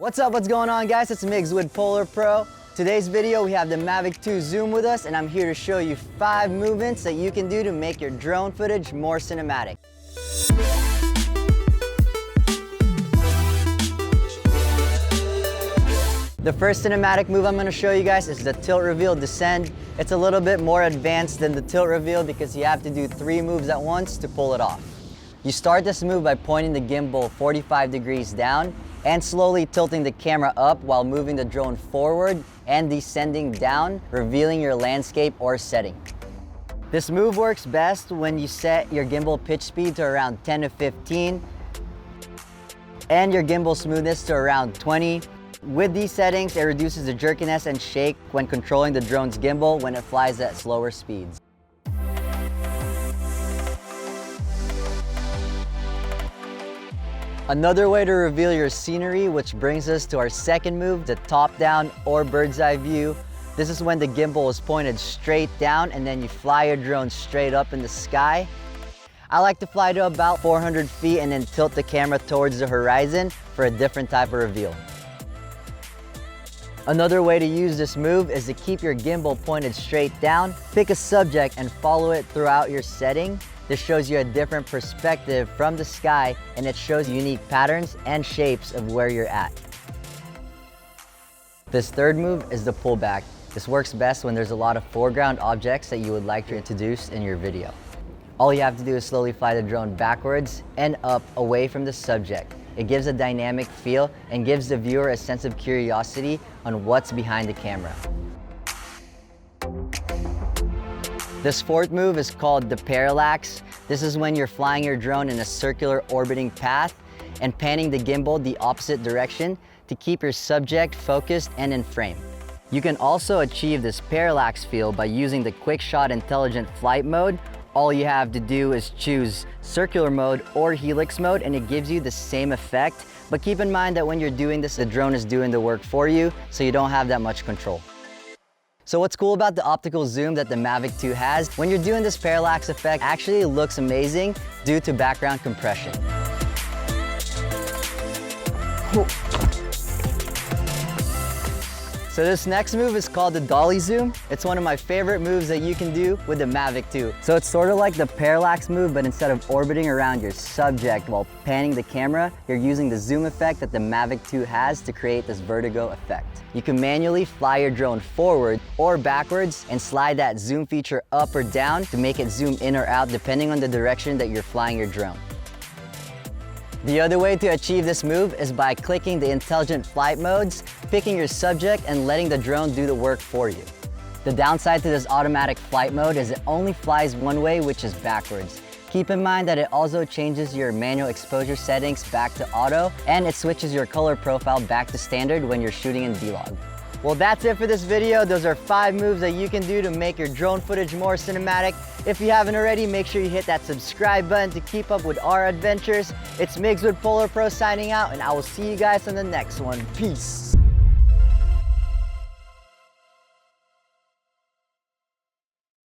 What's up, what's going on guys? It's Migs with PolarPro. Today's video we have the Mavic 2 Zoom with us and I'm here to show you 5 movements that you can do to make your drone footage more cinematic. The first cinematic move I'm going to show you guys is the tilt reveal descend. It's a little bit more advanced than the tilt reveal because you have to do 3 moves at once to pull it off. You start this move by pointing the gimbal 45 degrees down and slowly tilting the camera up while moving the drone forward and descending down, revealing your landscape or setting. This move works best when you set your gimbal pitch speed to around 10 to 15 and your gimbal smoothness to around 20. With these settings, it reduces the jerkiness and shake when controlling the drone's gimbal when it flies at slower speeds. Another way to reveal your scenery, which brings us to our second move, the top-down or bird's-eye view. This is when the gimbal is pointed straight down and then you fly your drone straight up in the sky. I like to fly to about 400 feet and then tilt the camera towards the horizon for a different type of reveal. Another way to use this move is to keep your gimbal pointed straight down. Pick a subject and follow it throughout your setting. This shows you a different perspective from the sky and it shows unique patterns and shapes of where you're at. This third move is the pullback. This works best when there's a lot of foreground objects that you would like to introduce in your video. All you have to do is slowly fly the drone backwards and up away from the subject. It gives a dynamic feel and gives the viewer a sense of curiosity on what's behind the camera. This fourth move is called the parallax. This is when you're flying your drone in a circular orbiting path and panning the gimbal the opposite direction to keep your subject focused and in frame. You can also achieve this parallax feel by using the quick shot intelligent flight mode. All you have to do is choose circular mode or helix mode and it gives you the same effect. But keep in mind that when you're doing this, the drone is doing the work for you, so you don't have that much control. So what's cool about the optical zoom that the Mavic 2 has, when you're doing this parallax effect, it actually looks amazing due to background compression. So this next move is called the dolly zoom. It's one of my favorite moves that you can do with the Mavic 2. So it's sort of like the parallax move, but instead of orbiting around your subject while panning the camera, you're using the zoom effect that the Mavic 2 has to create this vertigo effect. You can manually fly your drone forward or backwards and slide that zoom feature up or down to make it zoom in or out depending on the direction that you're flying your drone. The other way to achieve this move is by clicking the intelligent flight modes, picking your subject, and letting the drone do the work for you. The downside to this automatic flight mode is it only flies one way, which is backwards. Keep in mind that it also changes your manual exposure settings back to auto, and it switches your color profile back to standard when you're shooting in vlog. Well, that's it for this video. Those are 5 moves that you can do to make your drone footage more cinematic. If you haven't already, make sure you hit that subscribe button to keep up with our adventures. It's Migs with PolarPro signing out, and I will see you guys on the next one. Peace.